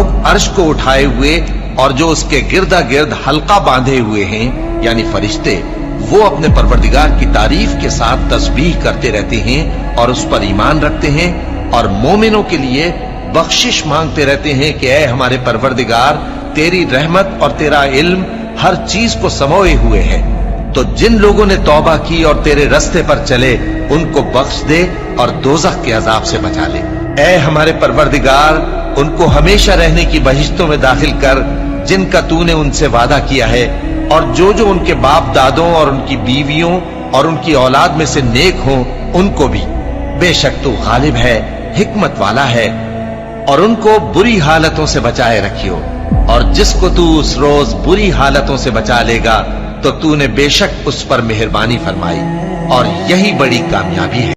लोग अर्श को उठाए हुए और जो उसके गिरदा गिर्द हल्का बांधे हुए हैं यानी फरिश्ते, वो अपने परवरदिगार की तारीफ के साथ तस्बीह करते रहते हैं और उस पर ईमान रखते हैं और मोमिनों के लिए बख्शिश मांगते रहते हैं कि ऐ हमारे परवरदिगार, तेरी रहमत और तेरा इल्म हर चीज को समोए हुए है। तो जिन लोगों ने तौबा की और तेरे रस्ते पर चले, उनको बख्श दे और दोज़ख के अजाब से बचा ले। ऐ हमारे परवरदिगार, उनको हमेशा रहने की बहिश्तों में दाखिल कर जिनका तूने उनसे वादा किया है, और जो जो उनके बाप दादों और उनकी बीवियों और उनकी औलाद में से नेक हों उनको भी। बेशक तू गालिब है, हिकमत वाला है। और उनको बुरी हालतों से बचाए रखियो, और जिसको तू उस रोज बुरी हालतों से बचा लेगा तो तूने बेशक उस पर मेहरबानी फरमाई, और यही बड़ी कामयाबी है।